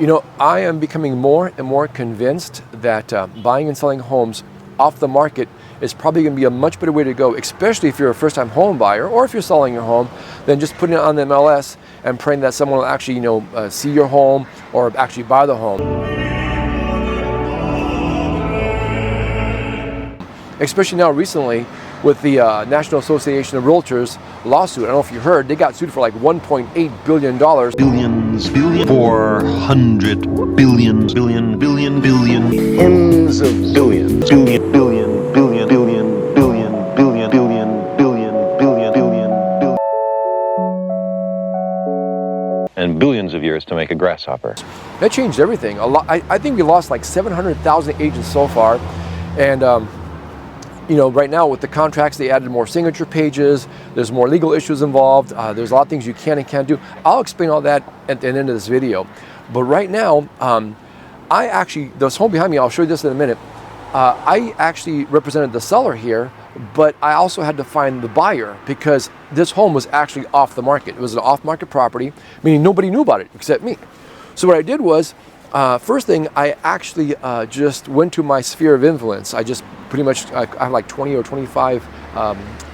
You know, I am becoming more and more convinced that buying and selling homes off the market is probably going to be a much better way to go, especially if you're a first-time home buyer or if you're selling your home, than just putting it on the MLS and praying that someone will actually, see your home or actually buy the home. Especially now recently with the National Association of Realtors lawsuit. I don't know if you heard, they got sued for like $1.8 billion. Billions, 400 billions, billion. Tens of billions. Billion. And billions of years to make a grasshopper. That changed everything. A lot. I think we lost like 700,000 agents so far. And right now with the contracts, they added more signature pages. There's more legal issues involved. There's a lot of things you can and can't do. I'll explain all that at the end of this video. But right now, this home behind me, I'll show you this in a minute. I actually represented the seller here, but I also had to find the buyer because this home was actually off the market. It was an off-market property, meaning nobody knew about it except me. So what I did was, first thing, I actually just went to my sphere of influence. I just pretty much, I have like 20 or 25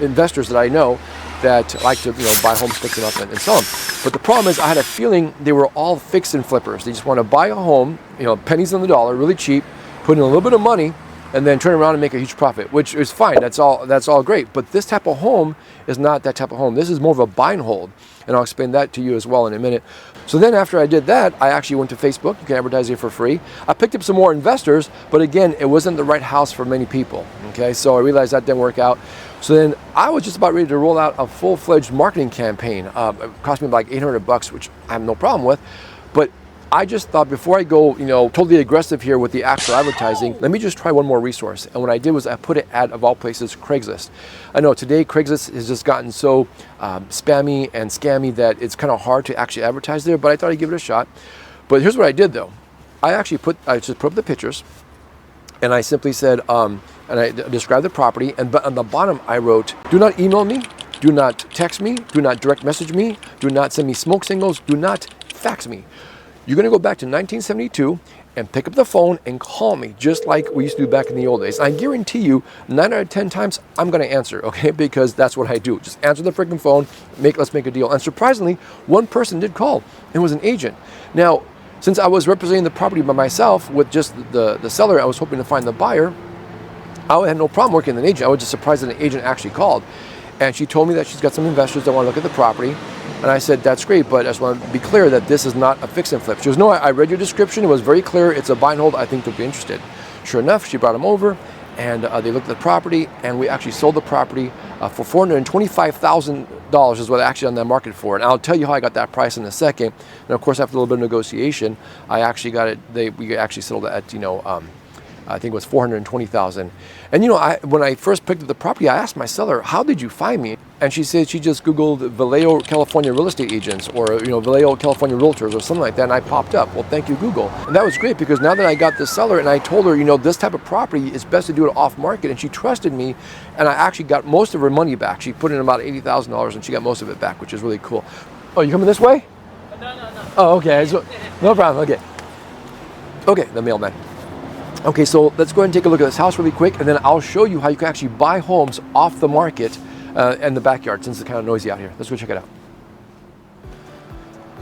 investors that I know that like to buy homes, fix them up, and sell them. But the problem is I had a feeling they were all fix and flippers. They just want to buy a home, pennies on the dollar, really cheap, put in a little bit of money, and then turn around and make a huge profit, which is fine. That's all great. But this type of home is not that type of home. This is more of a buy and hold. And I'll explain that to you as well in a minute. So then after I did that, I actually went to Facebook. You can advertise here for free. I picked up some more investors, but again, it wasn't the right house for many people. Okay, so I realized that didn't work out. So then I was just about ready to roll out a full-fledged marketing campaign. It cost me like $800, which I have no problem with. But I just thought before I go, totally aggressive here with the actual advertising, let me just try one more resource. And what I did was I put an ad, of all places, Craigslist. I know today Craigslist has just gotten so spammy and scammy that it's kind of hard to actually advertise there, but I thought I'd give it a shot. But here's what I did though. I just put up the pictures and I simply said, and I described the property, and on the bottom I wrote, do not email me, do not text me, do not direct message me, do not send me smoke signals, do not fax me. You're going to go back to 1972 and pick up the phone and call me, just like we used to do back in the old days. I guarantee you, 9 out of 10 times, I'm going to answer, okay? Because that's what I do. Just answer the freaking phone, let's make a deal. And surprisingly, one person did call. It was an agent. Now, since I was representing the property by myself with just the seller, I was hoping to find the buyer. I had no problem working with an agent. I was just surprised that an agent actually called. And she told me that she's got some investors that want to look at the property. And I said, that's great, but I just want to be clear that this is not a fix and flip. She goes, no, I read your description. It was very clear. It's a buy and hold. I think they'll be interested. Sure enough, she brought them over, and they looked at the property, and we actually sold the property for $425,000 is what I actually on that market for. And I'll tell you how I got that price in a second. And of course, after a little bit of negotiation, I actually got it. We actually settled it at, I think it was $420,000. And when I first picked up the property, I asked my seller, how did you find me? And she said she just Googled Vallejo, California real estate agents, or Vallejo, California realtors, or something like that, and I popped up. Well, thank you, Google. And that was great because now that I got the seller and I told her, this type of property is best to do it off market, and she trusted me, and I actually got most of her money back. She put in about $80,000 and she got most of it back, which is really cool. Oh, you coming this way? No. Oh, okay. No problem. Okay, the mailman. Okay, so let's go ahead and take a look at this house really quick, and then I'll show you how you can actually buy homes off the market in the backyard, since it's kind of noisy out here. Let's go check it out.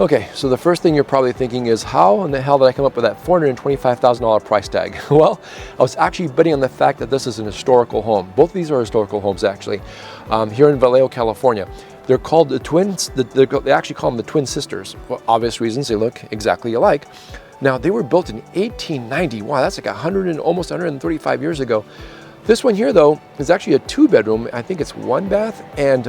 Okay, so the first thing you're probably thinking is, how in the hell did I come up with that $425,000 price tag? Well, I was actually betting on the fact that this is an historical home. Both of these are historical homes, actually, here in Vallejo, California. They're called the twins. They actually call them the twin sisters. For obvious reasons, they look exactly alike. Now, they were built in 1890. Wow, that's like almost 135 years ago. This one here, though, is actually a 2-bedroom. I think it's 1 bath, and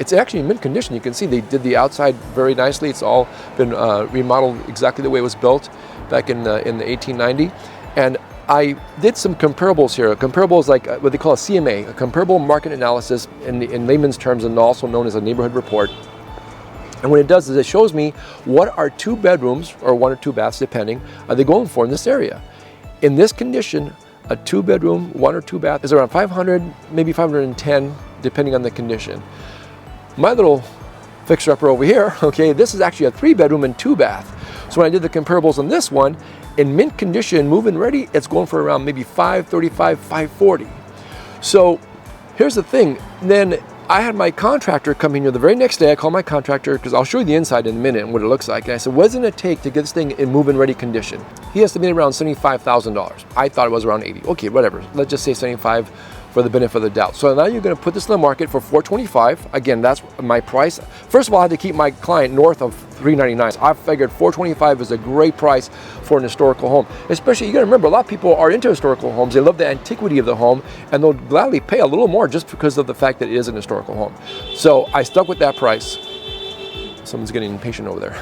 it's actually in mint condition. You can see they did the outside very nicely. It's all been remodeled exactly the way it was built back in the 1890. And I did some comparables here. A comparable is like what they call a CMA, a comparable market analysis in layman's terms, and also known as a neighborhood report. And what it does is it shows me what are 2 bedrooms, or 1 or 2 baths, depending, are they going for in this area. In this condition, a 2-bedroom, 1 or 2 bath is around 500, maybe 510, depending on the condition. My little fixer-upper over here, okay, this is actually a 3-bedroom and 2-bath. So when I did the comparables on this one, in mint condition, move-in ready, it's going for around maybe $535, $540. So here's the thing. Then I had my contractor come in here the very next day. I called my contractor because I'll show you the inside in a minute and what it looks like. And I said, what does it take to get this thing in move-in ready condition? He estimated around $75,000. I thought it was around 80. Okay, whatever. Let's just say 75 for the benefit of the doubt. So now you're going to put this in the market for $425. Again, that's my price. First of all, I had to keep my client north of $399. I figured $425 is a great price for an historical home. Especially, you got to remember, a lot of people are into historical homes. They love the antiquity of the home, and they'll gladly pay a little more just because of the fact that it is an historical home. So I stuck with that price. Someone's getting impatient over there.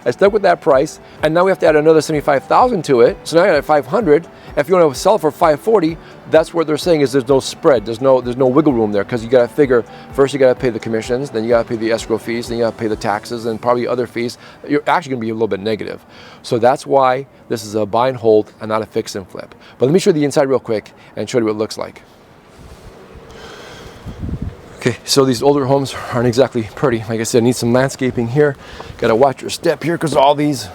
I stuck with that price, and now we have to add another $75,000 to it. So now I got $500. If you want to sell it for $540, that's what they're saying is there's no spread. There's no wiggle room there, because you got to figure first you got to pay the commissions, then you got to pay the escrow fees, then you got to pay the taxes, and probably other fees. You're actually going to be a little bit negative. So that's why this is a buy and hold and not a fix and flip. But let me show you the inside real quick and show you what it looks like. Okay, so these older homes aren't exactly pretty. Like I said, need some landscaping here. Got to watch your step here because all these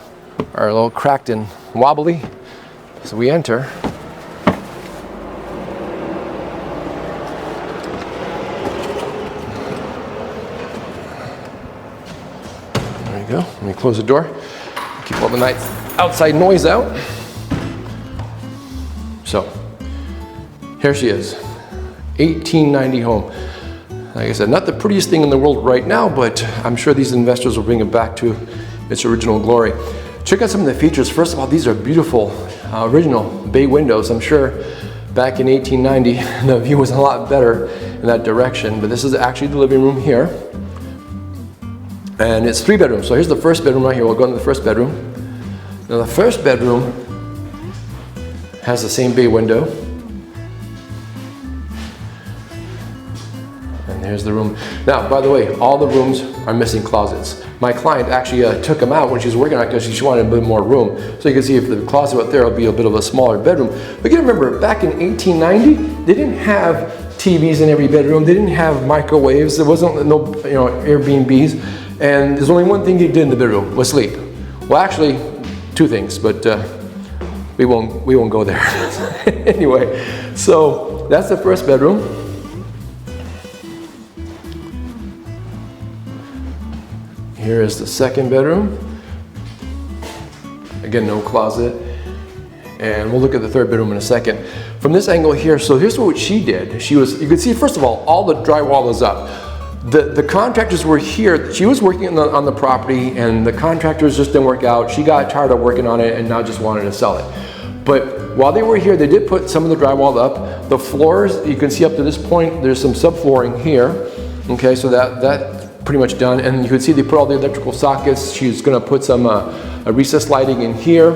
are a little cracked and wobbly. So we enter. There you go. Let me close the door. Keep all the nice outside noise out. So here she is, 1890 home. Like I said, not the prettiest thing in the world right now, but I'm sure these investors will bring it back to its original glory. Check out some of the features. First of all, these are beautiful original bay windows. I'm sure back in 1890, the view was a lot better in that direction, but this is actually the living room here. And it's 3 bedrooms. So here's the first bedroom right here. We'll go into the first bedroom. Now the first bedroom has the same bay window. Here's the room. Now, by the way, all the rooms are missing closets. My client actually took them out when she was working on it because she wanted a bit more room. So you can see if the closet out there will be a bit of a smaller bedroom. But you gotta remember, back in 1890, they didn't have TVs in every bedroom. They didn't have microwaves. There wasn't no Airbnbs. And there's only one thing you did in the bedroom was sleep. Well, actually, 2 things, but we won't go there. Anyway, so that's the first bedroom. Here is the second bedroom. Again, no closet. And we'll look at the third bedroom in a second. From this angle here, so here's what she did. You could see, first of all the drywall is up. The contractors were here. She was working on the property, and the contractors just didn't work out. She got tired of working on it and now just wanted to sell it. But while they were here, they did put some of the drywall up. The floors, you can see up to this point, there's some subflooring here. Okay, so that pretty much done, and you can see they put all the electrical sockets. She's going to put some recessed lighting in here,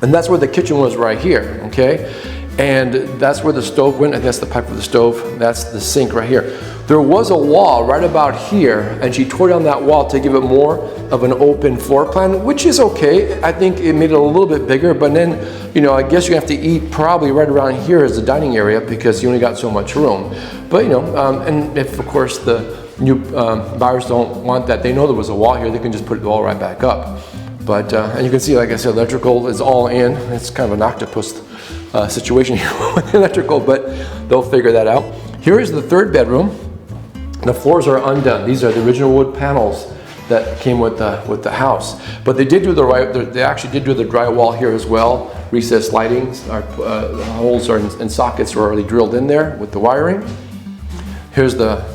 and that's where the kitchen was right here. Okay, and that's where the stove went. I guess the pipe for the stove. That's the sink right here. There was a wall right about here, and she tore down that wall to give it more of an open floor plan, which is okay. I think it made it a little bit bigger, but then, I guess you have to eat probably right around here as the dining area because you only got so much room. But and if of course the new buyers don't want that, they know there was a wall here, they can just put the wall right back up. But and you can see, like I said, electrical is all in. It's kind of an octopus situation here with electrical, but they'll figure that out. Here is the third bedroom. The floors are undone. These are the original wood panels that came with the house. But they did do they actually did do the drywall here as well. Recessed lighting, the holes are and sockets are already drilled in there with the wiring. Here's the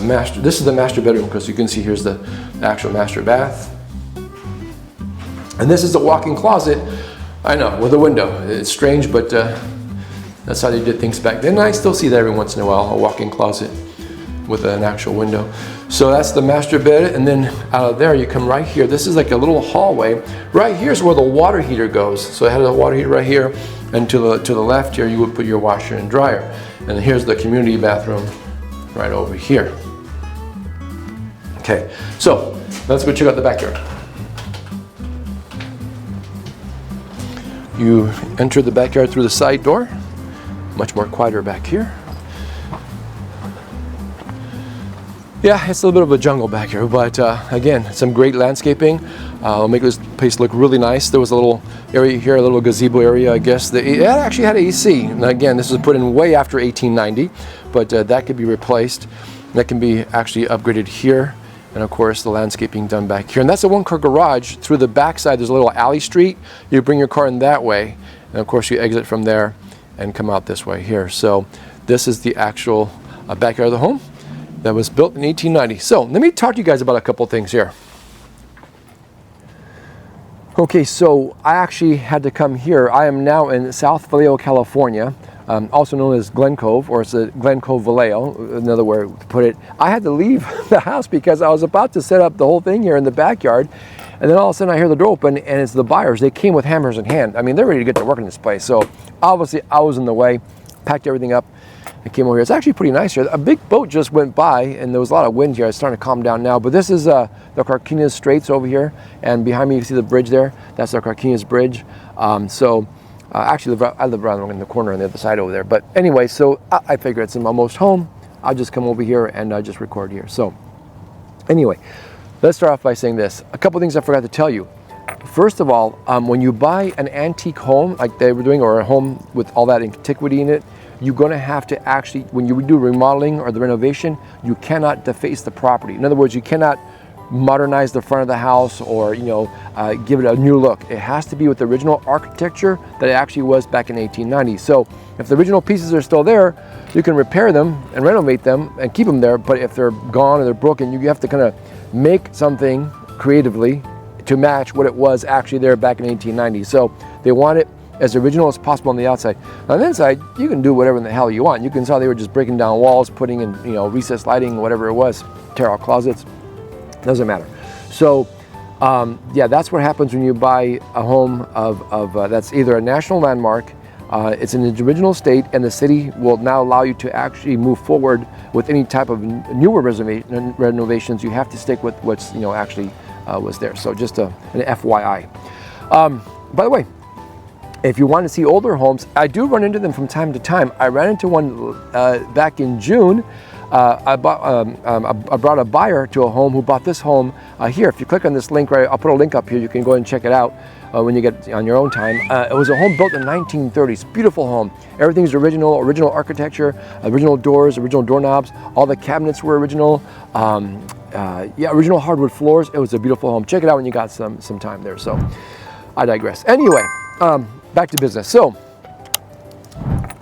master. This is the master bedroom, because you can see here's the actual master bath. And this is the walk-in closet. I know, with a window. It's strange, but that's how they did things back then. I still see that every once in a while, a walk-in closet with an actual window. So that's the master bed, and then out of there you come right here. This is like a little hallway. Right here's where the water heater goes. So I had a water heater right here, and to the left here you would put your washer and dryer. And here's the community bathroom right over here. Okay, so let's go check out the backyard. You enter the backyard through the side door. Much more quieter back here. Yeah, it's a little bit of a jungle back here, but again, some great landscaping. Will make this place look really nice. There was a little area here, a little gazebo area, I guess. It actually had AC. And again, this was put in way after 1890, but that could be replaced. That can be actually upgraded here. And of course, the landscaping done back here. And that's a one-car garage. Through the backside, there's a little alley street. You bring your car in that way. And of course, you exit from there and come out this way here. So this is the actual backyard of the home that was built in 1890. So let me talk to you guys about a couple things here. Okay, so I actually had to come here. I am now in South Vallejo, California, also known as Glen Cove, or it's a Glen Cove Vallejo, another way to put it. I had to leave the house because I was about to set up the whole thing here in the backyard, and then all of a sudden I hear the door open, and it's the buyers. They came with hammers in hand. I mean, they're ready to get to work in this place. So obviously I was in the way, packed everything up, and came over here. It's actually pretty nice here. A big boat just went by, and there was a lot of wind here. It's starting to calm down now, but this is the Carquinez Straits over here, and behind me you see the bridge there. That's the Carquinez Bridge. Actually, I live around in the corner on the other side over there. But anyway, so I figure it's almost home. I'll just come over here and just record here. So anyway, let's start off by saying this. A couple things I forgot to tell you. First of all, when you buy an antique home like they were doing, or a home with all that antiquity in it, you're going to have to actually, when you do remodeling or the renovation, you cannot deface the property. In other words, you cannot modernize the front of the house or give it a new look. It has to be with the original architecture that it actually was back in 1890. So if the original pieces are still there, you can repair them and renovate them and keep them there. But if they're gone or they're broken, you have to kind of make something creatively to match what it was actually there back in 1890. So they want it as original as possible on the outside. On the inside, you can do whatever in the hell you want. You can tell they were just breaking down walls, putting in recessed lighting, whatever it was, tear out closets. Doesn't matter. So yeah, that's what happens when you buy a home of that's either a national landmark, it's in its original state, and the city will now allow you to actually move forward with any type of newer renovations. You have to stick with what's actually was there. So just an FYI. By the way, if you want to see older homes, I do run into them from time to time. I ran into one back in June. I brought a buyer to a home who bought this home here. If you click on this link, right, I'll put a link up here. You can go ahead and check it out when you get on your own time. It was a home built in the 1930s. Beautiful home. Everything's original architecture, original doors, original doorknobs. All the cabinets were original. Original hardwood floors. It was a beautiful home. Check it out when you got some time there. So I digress. Anyway, back to business. So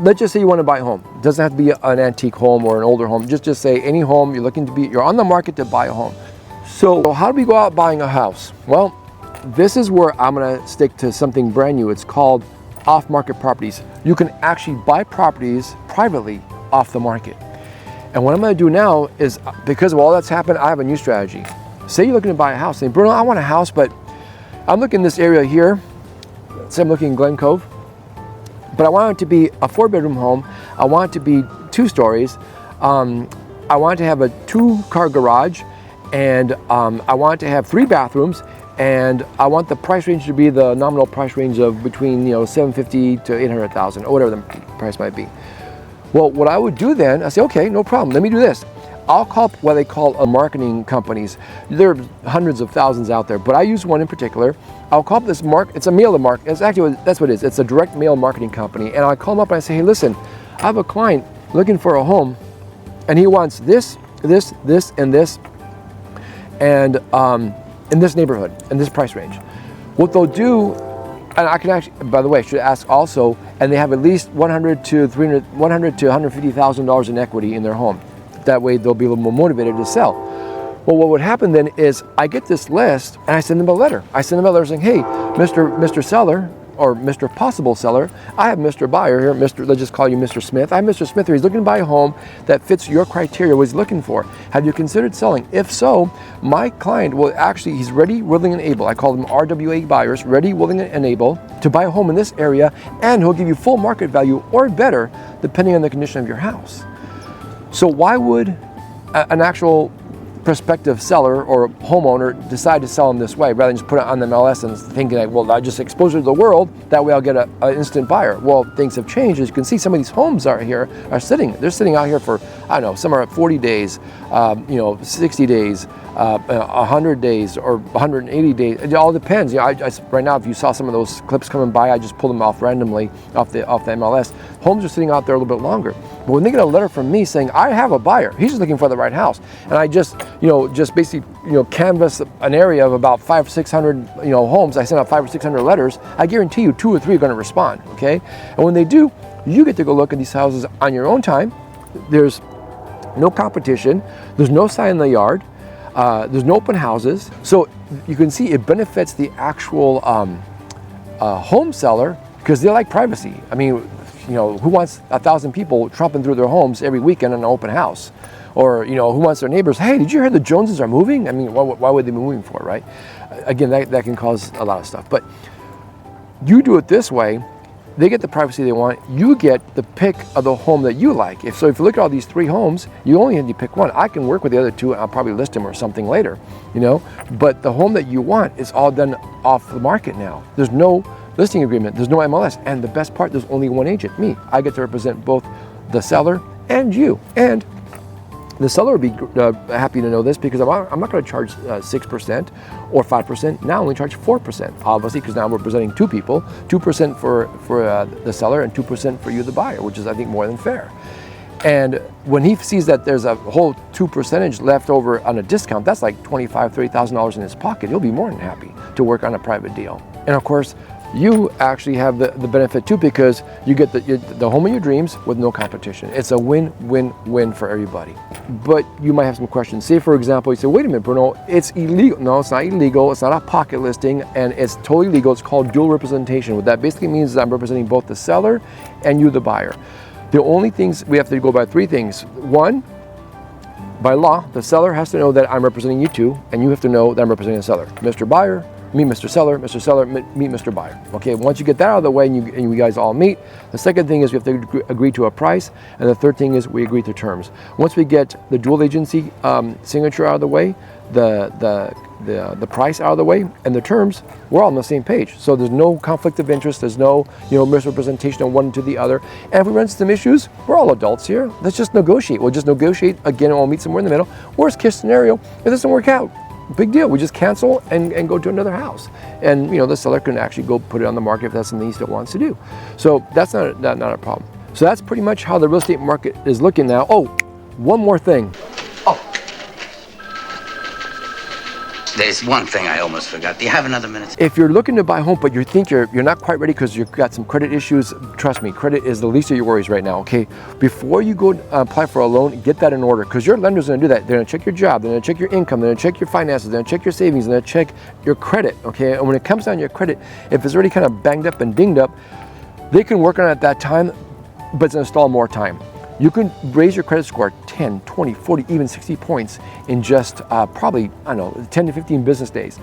let's just say you want to buy a home. It doesn't have to be an antique home or an older home. Just say any home you're on the market to buy a home. So how do we go out buying a house? Well, this is where I'm going to stick to something brand new. It's called off-market properties. You can actually buy properties privately off the market. And what I'm going to do now is, because of all that's happened, I have a new strategy. Say you're looking to buy a house. Say, Bruno, I want a house, but I'm looking in this area here. Say I'm looking in Glen Cove. But I want it to be a 4-bedroom home. I want it to be 2 stories. I want to have a 2-car garage, and I want to have 3 bathrooms, and I want the price range to be the nominal price range of between $750,000 to $800,000, or whatever the price might be. Well, what I would do then, I say, okay, no problem. Let me do this. I'll call up what they call marketing companies. There are hundreds of thousands out there, but I use one in particular. I'll call up this it's a mail to market. It's actually, that's what it is. It's a direct mail marketing company. And I call them up and I say, hey, listen, I have a client looking for a home, and he wants this, this, and this, and in this neighborhood, in this price range. What they'll do, and I can actually, by the way, I should ask also, and they have at least $100,000 to $150,000 in equity in their home. That way they'll be a little more motivated to sell. Well, what would happen then is I get this list and I send them a letter. I send them a letter saying, hey, Mr. Seller, or Mr. Possible Seller, I have Mr. Buyer here, let's just call you Mr. Smith. I have Mr. Smith here. He's looking to buy a home that fits your criteria, what he's looking for. Have you considered selling? If so, my client will actually, he's ready, willing, and able. I call them RWA buyers, ready, willing, and able to buy a home in this area, and he'll give you full market value or better, depending on the condition of your house. So why would an actual prospective seller or homeowner decide to sell them this way rather than just put it on the MLS and thinking like, well, I just expose it to the world, that way I'll get an instant buyer. Well, things have changed. As you can see, some of these homes they're sitting out here for, I don't know, some are at 40 days, 60 days, 100 days or 180 days. It all depends. Right now, if you saw some of those clips coming by, I just pulled them off randomly off the MLS. Homes are sitting out there a little bit longer. But when they get a letter from me saying, I have a buyer, he's just looking for the right house, and I just basically, canvass an area of about 500 or 600, homes. I send out 500 or 600 letters. I guarantee you 2 or 3 are going to respond, okay? And when they do, you get to go look at these houses on your own time. There's no competition. There's no sign in the yard. There's no open houses. So you can see it benefits the actual home seller because they like privacy. I mean, who wants 1,000 people tromping through their homes every weekend in an open house? Or, who wants their neighbors, hey, did you hear the Joneses are moving? I mean, why would they be moving for, right? Again, that can cause a lot of stuff. But you do it this way, they get the privacy they want. You get the pick of the home that you like. If you look at all these 3 homes, you only need to pick one. I can work with the other 2 and I'll probably list them or something later, But the home that you want is all done off the market now. There's no listing agreement, there's no MLS. And the best part, there's only one agent, me. I get to represent both the seller and you. And the seller would be happy to know this because I'm not going to charge 6% or 5%. Now I only charge 4%, obviously, because now we're presenting 2 people, 2% for the seller and 2% for you, the buyer, which is, I think, more than fair. And when he sees that there's a whole 2% left over on a discount, that's like $25,000, $30,000 in his pocket. He'll be more than happy to work on a private deal. And of course, you actually have the benefit too because you get the home of your dreams with no competition. It's a win-win-win for everybody. But you might have some questions. Say, for example, you say, wait a minute, Bruno, it's illegal. No, it's not illegal. It's not a pocket listing, and it's totally legal. It's called dual representation. What that basically means is I'm representing both the seller and you, the buyer. The only things we have to go by 3 things. 1, by law, the seller has to know that I'm representing you too, and you have to know that I'm representing the seller. Mr. Buyer, meet Mr. Seller, meet Mr. Buyer. Okay, once you get that out of the way and you guys all meet, the second thing is we have to agree to a price, and the third thing is we agree to terms. Once we get the dual agency signature out of the way, the price out of the way, and the terms, we're all on the same page. So there's no conflict of interest, there's no misrepresentation on one to the other. And if we run into some issues, we're all adults here. Let's just negotiate. We'll just negotiate again, and we'll meet somewhere in the middle. Worst case scenario, if it doesn't work out, big deal. We just cancel and go to another house. And the seller can actually go put it on the market if that's something he still wants to do. So that's not a problem. So that's pretty much how the real estate market is looking now. Oh, one more thing. There's one thing I almost forgot. Do you have another minute? If you're looking to buy a home, but you think you're not quite ready because you've got some credit issues, trust me, credit is the least of your worries right now, okay? Before you go apply for a loan, get that in order because your lender's gonna do that. They're gonna check your job, they're gonna check your income, they're gonna check your finances, they're gonna check your savings, they're gonna check your credit, okay? And when it comes down to your credit, if it's already kind of banged up and dinged up, they can work on it at that time, but it's gonna stall more time. You can raise your credit score 10, 20, 40, even 60 points in just probably, 10 to 15 business days.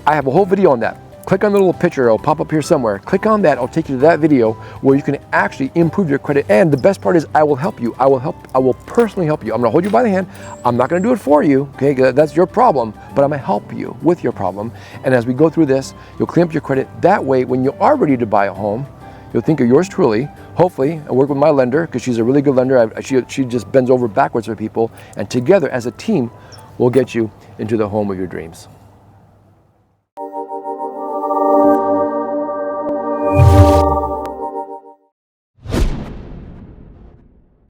I have a whole video on that. Click on the little picture, it'll pop up here somewhere. Click on that, I'll take you to that video where you can actually improve your credit. And the best part is I will help you. I will personally help you. I'm gonna hold you by the hand. I'm not gonna do it for you, okay? That's your problem, but I'm gonna help you with your problem. And as we go through this, you'll clean up your credit. That way, when you are ready to buy a home, you'll think of yours truly, hopefully, and work with my lender, because she's a really good lender. She just bends over backwards for people, and together as a team, we'll get you into the home of your dreams.